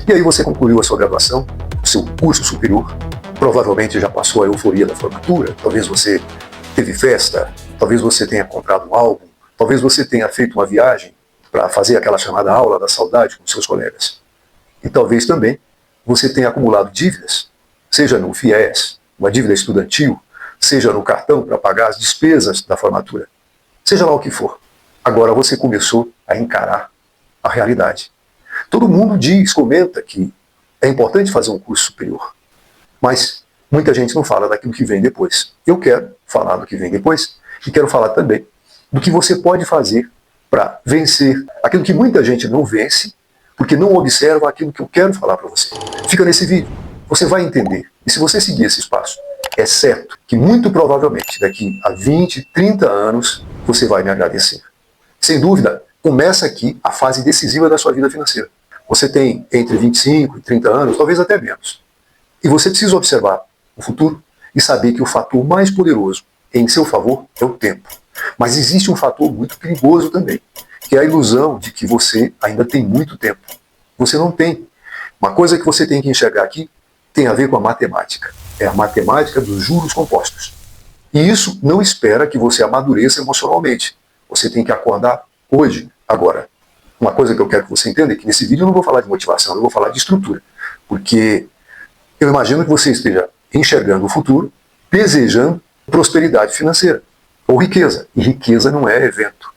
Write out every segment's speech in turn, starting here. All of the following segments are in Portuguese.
E aí você concluiu a sua graduação, o seu curso superior, provavelmente já passou a euforia da formatura, talvez você teve festa, talvez você tenha comprado um álbum, talvez você tenha feito uma viagem para fazer aquela chamada aula da saudade com seus colegas. E talvez também você tenha acumulado dívidas, seja no FIES, uma dívida estudantil, seja no cartão para pagar as despesas da formatura, seja lá o que for. Agora você começou a encarar a realidade. Todo mundo comenta que é importante fazer um curso superior, mas muita gente não fala daquilo que vem depois. Eu quero falar do que vem depois e quero falar também do que você pode fazer para vencer aquilo que muita gente não vence, porque não observa aquilo que eu quero falar para você. Fica nesse vídeo, você vai entender. E se você seguir esse espaço, é certo que muito provavelmente daqui a 20, 30 anos você vai me agradecer. Sem dúvida, começa aqui a fase decisiva da sua vida financeira. Você tem entre 25 e 30 anos, talvez até menos. E você precisa observar o futuro e saber que o fator mais poderoso em seu favor é o tempo. Mas existe um fator muito perigoso também, que é a ilusão de que você ainda tem muito tempo. Você não tem. Uma coisa que você tem que enxergar aqui tem a ver com a matemática. É a matemática dos juros compostos. E isso não espera que você amadureça emocionalmente. Você tem que acordar hoje, agora. Uma coisa que eu quero que você entenda é que nesse vídeo eu não vou falar de motivação, eu vou falar de estrutura. Porque eu imagino que você esteja enxergando o futuro, desejando prosperidade financeira ou riqueza. E riqueza não é evento,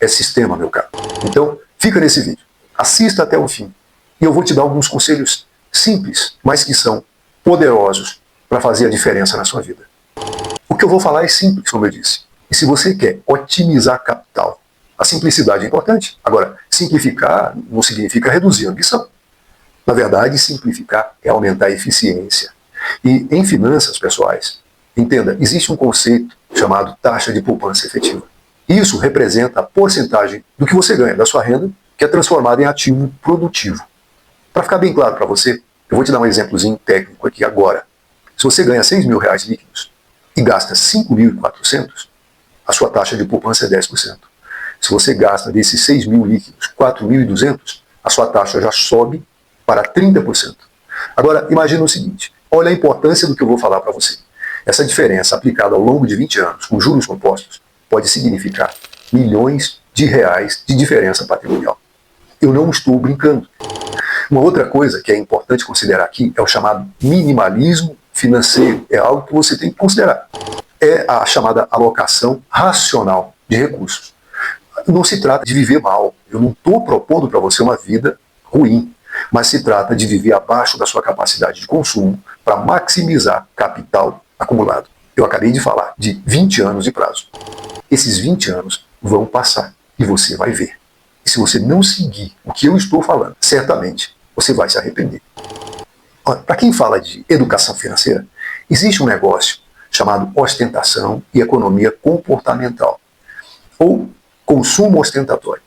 é sistema, meu caro. Então, fica nesse vídeo, assista até o fim. E eu vou te dar alguns conselhos simples, mas que são poderosos para fazer a diferença na sua vida. O que eu vou falar é simples, como eu disse. E se você quer otimizar capital, a simplicidade é importante. Agora, simplificar não significa reduzir a ambição. Na verdade, simplificar é aumentar a eficiência. E em finanças pessoais, entenda, existe um conceito chamado taxa de poupança efetiva. Isso representa a porcentagem do que você ganha da sua renda, que é transformada em ativo produtivo. Para ficar bem claro para você, eu vou te dar um exemplozinho técnico aqui agora. Se você ganha R$6.000 líquidos e gasta 5.400, a sua taxa de poupança é 10%. Se você gasta desses 6.000 líquidos 4.200, a sua taxa já sobe para 30%. Agora, imagina o seguinte, olha a importância do que eu vou falar para você. Essa diferença aplicada ao longo de 20 anos, com juros compostos, pode significar milhões de reais de diferença patrimonial. Eu não estou brincando. Uma outra coisa que é importante considerar aqui é o chamado minimalismo financeiro. É algo que você tem que considerar. É a chamada alocação racional de recursos. Não se trata de viver mal. Eu não estou propondo para você uma vida ruim. Mas se trata de viver abaixo da sua capacidade de consumo para maximizar capital acumulado. Eu acabei de falar de 20 anos de prazo. Esses 20 anos vão passar e você vai ver. E se você não seguir o que eu estou falando, certamente você vai se arrepender. Para quem fala de educação financeira, existe um negócio chamado ostentação e economia comportamental, ou consumo ostentatório.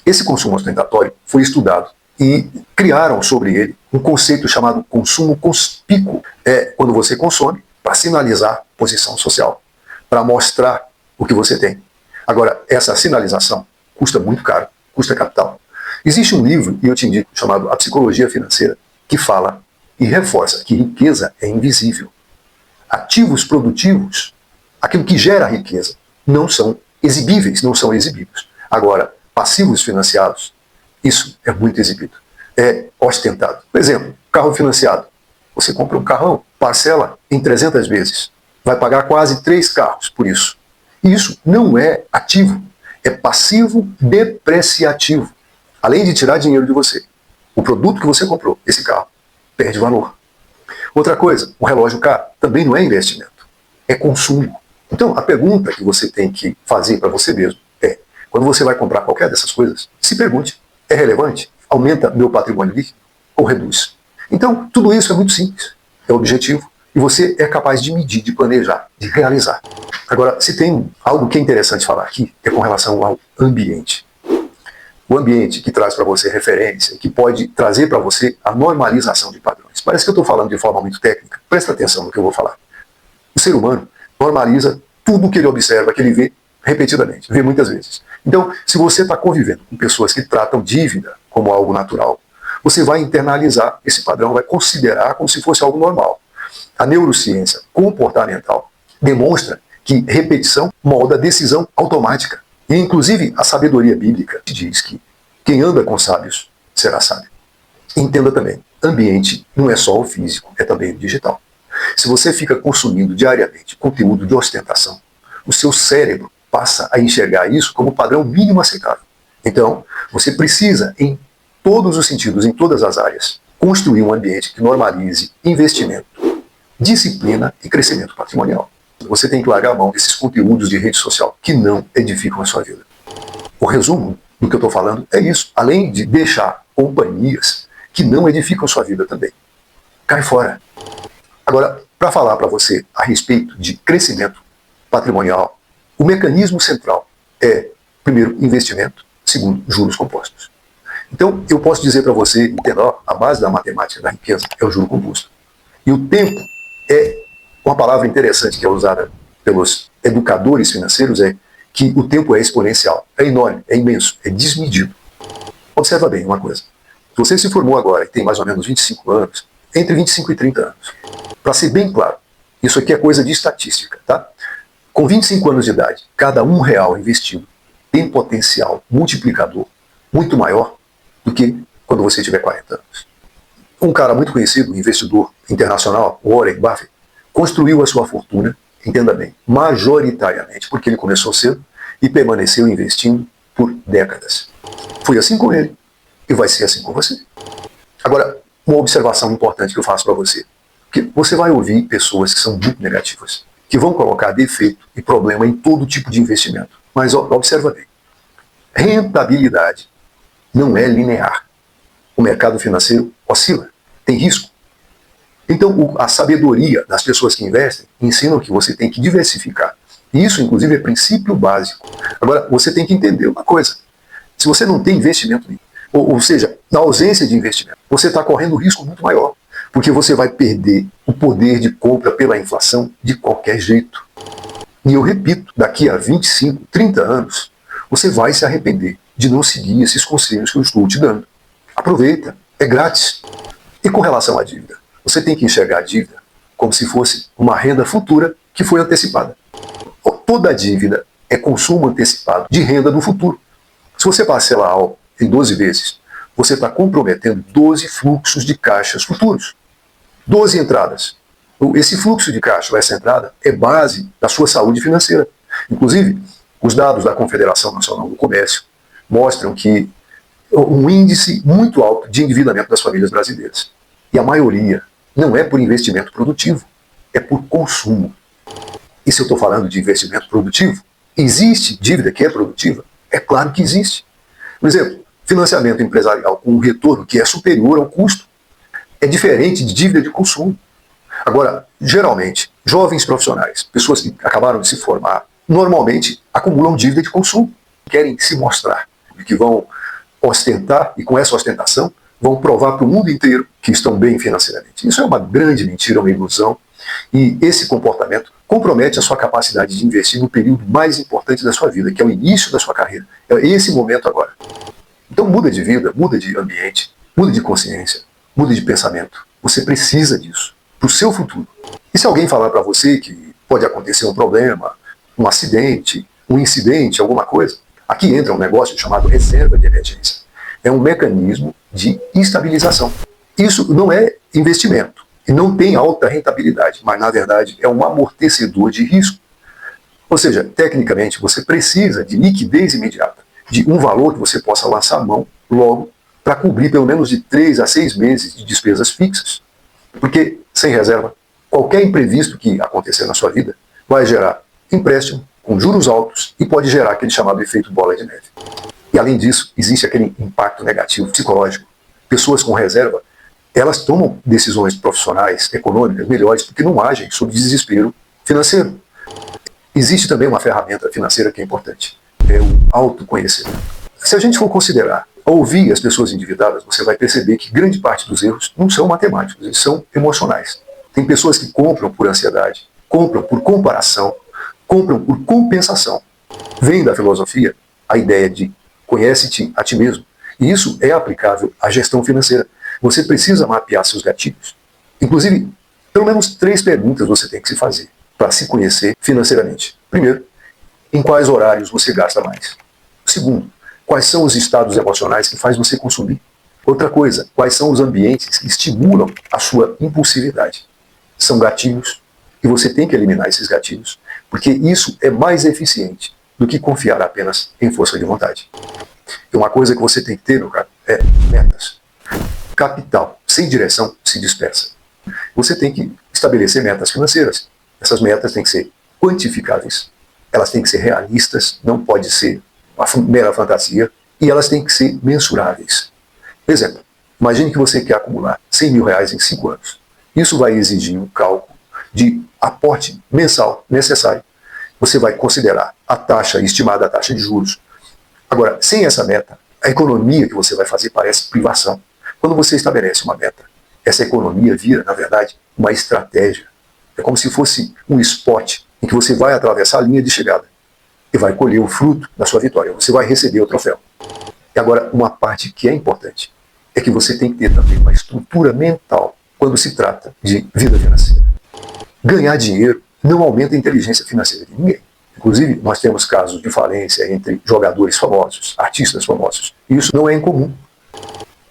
Esse consumo ostentatório foi estudado e criaram sobre ele um conceito chamado consumo conspícuo. É quando você consome para sinalizar posição social, para mostrar o que você tem. Agora, essa sinalização custa muito caro, custa capital. Existe um livro, e eu te indico, chamado A Psicologia Financeira, que fala e reforça que riqueza é invisível. Ativos produtivos, aquilo que gera riqueza, não são exibíveis, não são exibidos. Agora, passivos financiados, isso é muito exibido, é ostentado. Por exemplo, carro financiado. Você compra um carrão, parcela em 300 vezes, vai pagar quase 3 carros por isso. Isso não é ativo, é passivo depreciativo. Além de tirar dinheiro de você, o produto que você comprou, esse carro, perde valor. Outra coisa, um relógio caro também não é investimento, é consumo. Então, a pergunta que você tem que fazer para você mesmo é, quando você vai comprar qualquer dessas coisas, se pergunte, é relevante? Aumenta meu patrimônio líquido ou reduz? Então, tudo isso é muito simples, é objetivo, e você é capaz de medir, de planejar, de realizar. Agora, se tem algo que é interessante falar aqui, é com relação ao ambiente. O ambiente que traz para você referência, que pode trazer para você a normalização de padrões. Parece que eu estou falando de forma muito técnica, presta atenção no que eu vou falar. O ser humano normaliza tudo que ele observa, que ele vê repetidamente, vê muitas vezes. Então, se você está convivendo com pessoas que tratam dívida como algo natural, você vai internalizar esse padrão, vai considerar como se fosse algo normal. A neurociência comportamental demonstra que repetição molda decisão automática. E, inclusive, a sabedoria bíblica diz que quem anda com sábios será sábio. Entenda também, ambiente não é só o físico, é também o digital. Se você fica consumindo diariamente conteúdo de ostentação, o seu cérebro passa a enxergar isso como padrão mínimo aceitável. Então, você precisa, em todos os sentidos, em todas as áreas, construir um ambiente que normalize investimento, disciplina e crescimento patrimonial. Você tem que largar a mão desses conteúdos de rede social que não edificam a sua vida. O resumo do que eu estou falando é isso. Além de deixar companhias que não edificam a sua vida também. Cai fora. Agora, para falar para você a respeito de crescimento patrimonial, o mecanismo central é, primeiro, investimento, segundo, juros compostos. Então, eu posso dizer para você, entendeu? A base da matemática da riqueza é o juro composto. E o tempo é uma palavra interessante que é usada pelos educadores financeiros, é que o tempo é exponencial, é enorme, é imenso, é desmedido. Observa bem uma coisa. Se você se formou agora e tem mais ou menos 25 anos, entre 25 e 30 anos, para ser bem claro, isso aqui é coisa de estatística, tá? Com 25 anos de idade, cada R$1 investido tem potencial multiplicador muito maior do que quando você tiver 40 anos. Um cara muito conhecido, um investidor internacional, Warren Buffett, construiu a sua fortuna, entenda bem, majoritariamente porque ele começou cedo e permaneceu investindo por décadas. Foi assim com ele e vai ser assim com você. Agora, uma observação importante que eu faço para você, que você vai ouvir pessoas que são muito negativas, que vão colocar defeito e problema em todo tipo de investimento. Mas observa bem, rentabilidade não é linear. O mercado financeiro oscila, tem risco. Então, a sabedoria das pessoas que investem ensinam que você tem que diversificar. E isso, inclusive, é princípio básico. Agora, você tem que entender uma coisa. Se você não tem investimento nenhum, ou seja, na ausência de investimento, você está correndo um risco muito maior, porque você vai perder o poder de compra pela inflação de qualquer jeito. E eu repito, daqui a 25, 30 anos, você vai se arrepender de não seguir esses conselhos que eu estou te dando. Aproveita, é grátis. E com relação à dívida, você tem que enxergar a dívida como se fosse uma renda futura que foi antecipada. Toda dívida é consumo antecipado de renda do futuro. Se você parcelar algo em 12 vezes, você está comprometendo 12 fluxos de caixas futuros. 12 entradas. Esse fluxo de caixa, essa entrada, é base da sua saúde financeira. Inclusive, os dados da Confederação Nacional do Comércio mostram que um índice muito alto de endividamento das famílias brasileiras. E a maioria não é por investimento produtivo, é por consumo. E se eu estou falando de investimento produtivo, existe dívida que é produtiva? É claro que existe. Por exemplo, financiamento empresarial com um retorno que é superior ao custo é diferente de dívida de consumo. Agora, geralmente, jovens profissionais, pessoas que acabaram de se formar, normalmente acumulam dívida de consumo, querem se mostrar, que vão ostentar, e com essa ostentação, vão provar para o mundo inteiro que estão bem financeiramente. Isso é uma grande mentira, uma ilusão, e esse comportamento compromete a sua capacidade de investir no período mais importante da sua vida, que é o início da sua carreira. É esse momento agora. Então muda de vida, muda de ambiente, muda de consciência, muda de pensamento. Você precisa disso para o seu futuro. E se alguém falar para você que pode acontecer um problema, um acidente, um incidente, alguma coisa, aqui entra um negócio chamado reserva de emergência. É um mecanismo de estabilização. Isso não é investimento e não tem alta rentabilidade, mas na verdade é um amortecedor de risco. Ou seja, tecnicamente você precisa de liquidez imediata, de um valor que você possa lançar mão logo para cobrir pelo menos de 3 a 6 meses de despesas fixas. Porque sem reserva, qualquer imprevisto que acontecer na sua vida vai gerar empréstimo com juros altos e pode gerar aquele chamado efeito bola de neve. E além disso, existe aquele impacto negativo psicológico. Pessoas com reserva, elas tomam decisões profissionais, econômicas, melhores, porque não agem sob desespero financeiro. Existe também uma ferramenta financeira que é importante, é o autoconhecimento. Se a gente for considerar, ouvir as pessoas endividadas, você vai perceber que grande parte dos erros não são matemáticos, eles são emocionais. Tem pessoas que compram por ansiedade, compram por comparação, compram por compensação. Vem da filosofia a ideia de conhece-te a ti mesmo. E isso é aplicável à gestão financeira. Você precisa mapear seus gatilhos. Inclusive, pelo menos 3 perguntas você tem que se fazer para se conhecer financeiramente. Primeiro, em quais horários você gasta mais? Segundo, quais são os estados emocionais que faz você consumir? Outra coisa, quais são os ambientes que estimulam a sua impulsividade? São gatilhos, e você tem que eliminar esses gatilhos, porque isso é mais eficiente do que confiar apenas em força de vontade. E uma coisa que você tem que ter, meu cara, é metas. Capital sem direção se dispersa. Você tem que estabelecer metas financeiras. Essas metas têm que ser quantificáveis, elas têm que ser realistas, não pode ser uma mera fantasia, e elas têm que ser mensuráveis. Por exemplo, imagine que você quer acumular R$100.000 em 5 anos. Isso vai exigir um cálculo de aporte mensal necessário. Você vai considerar a taxa, estimada taxa de juros. Agora, sem essa meta, a economia que você vai fazer parece privação. Quando você estabelece uma meta, essa economia vira, na verdade, uma estratégia. É como se fosse um spot em que você vai atravessar a linha de chegada e vai colher o fruto da sua vitória. Você vai receber o troféu. E agora, uma parte que é importante é que você tem que ter também uma estrutura mental quando se trata de vida financeira. Ganhar dinheiro não aumenta a inteligência financeira de ninguém. Inclusive, nós temos casos de falência entre jogadores famosos, artistas famosos. E isso não é incomum.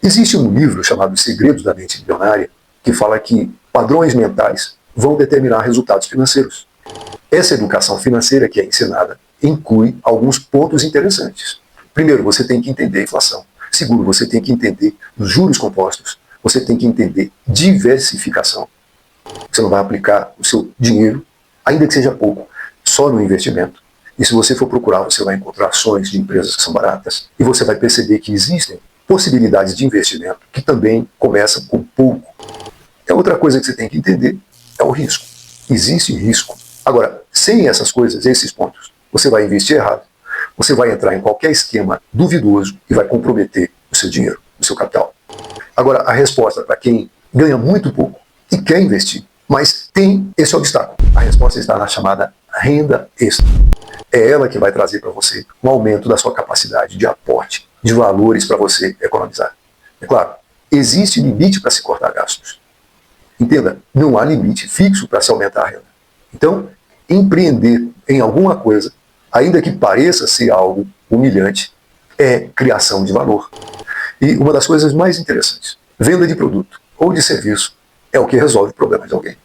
Existe um livro chamado Segredos da Mente Milionária que fala que padrões mentais vão determinar resultados financeiros. Essa educação financeira que é ensinada inclui alguns pontos interessantes. Primeiro, você tem que entender a inflação. Segundo, você tem que entender os juros compostos. Você tem que entender diversificação. Você não vai aplicar o seu dinheiro, ainda que seja pouco, só no investimento. E se você for procurar, você vai encontrar ações de empresas que são baratas. E você vai perceber que existem possibilidades de investimento que também começam com pouco. E a outra coisa que você tem que entender é o risco. Existe risco. Agora, sem essas coisas, esses pontos, você vai investir errado. Você vai entrar em qualquer esquema duvidoso e vai comprometer o seu dinheiro, o seu capital. Agora, a resposta para quem ganha muito pouco e quer investir, mas tem esse obstáculo, a resposta está na chamada renda extra. É ela que vai trazer para você um aumento da sua capacidade de aporte, de valores para você economizar. É claro, existe limite para se cortar gastos. Entenda, não há limite fixo para se aumentar a renda. Então, empreender em alguma coisa, ainda que pareça ser algo humilhante, é criação de valor. E uma das coisas mais interessantes, venda de produto ou de serviço, é o que resolve o problema de alguém.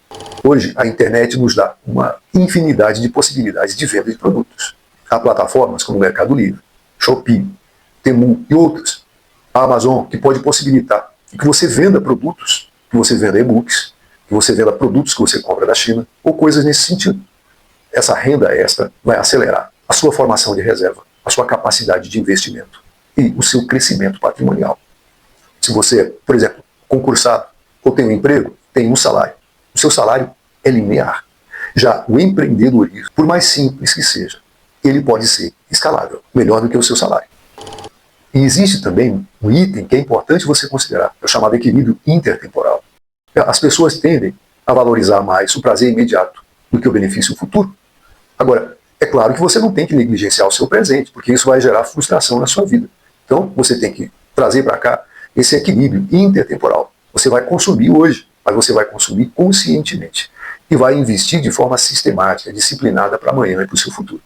Hoje, a internet nos dá uma infinidade de possibilidades de venda de produtos. Há plataformas como o Mercado Livre, Shopee, Temu e outras. A Amazon, que pode possibilitar que você venda produtos, que você venda e-books, que você venda produtos que você compra da China, ou coisas nesse sentido. Essa renda extra vai acelerar a sua formação de reserva, a sua capacidade de investimento e o seu crescimento patrimonial. Se você é, por exemplo, concursado ou tem um emprego, tem um salário. O seu salário é linear. Já o empreendedorismo, por mais simples que seja, ele pode ser escalável, melhor do que o seu salário. E existe também um item que é importante você considerar, é o chamado equilíbrio intertemporal. As pessoas tendem a valorizar mais o prazer imediato do que o benefício futuro. Agora, é claro que você não tem que negligenciar o seu presente, porque isso vai gerar frustração na sua vida. Então, você tem que trazer para cá esse equilíbrio intertemporal. Você vai consumir hoje, mas você vai consumir conscientemente. E vai investir de forma sistemática, disciplinada para amanhã e para o seu futuro.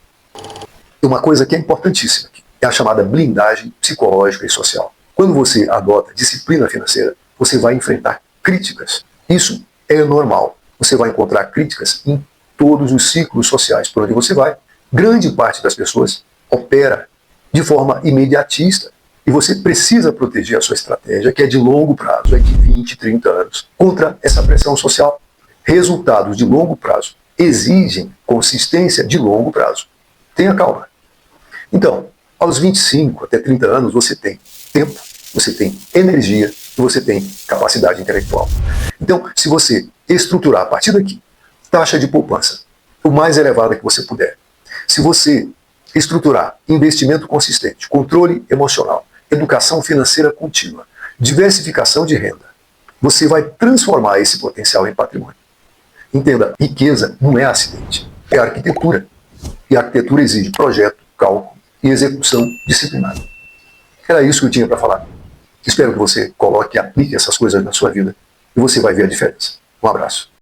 E uma coisa que é importantíssima aqui é a chamada blindagem psicológica e social. Quando você adota disciplina financeira, você vai enfrentar críticas. Isso é normal. Você vai encontrar críticas em todos os ciclos sociais por onde você vai. Grande parte das pessoas opera de forma imediatista. E você precisa proteger a sua estratégia, que é de longo prazo, é de 20, 30 anos, contra essa pressão social. Resultados de longo prazo exigem consistência de longo prazo. Tenha calma. Então, aos 25 até 30 anos, você tem tempo, você tem energia e você tem capacidade intelectual. Então, se você estruturar a partir daqui, taxa de poupança, o mais elevada que você puder. Se você estruturar investimento consistente, controle emocional, educação financeira contínua, diversificação de renda, você vai transformar esse potencial em patrimônio. Entenda, riqueza não é acidente, é arquitetura. E a arquitetura exige projeto, cálculo e execução disciplinada. Era isso que eu tinha para falar. Espero que você coloque e aplique essas coisas na sua vida e você vai ver a diferença. Um abraço.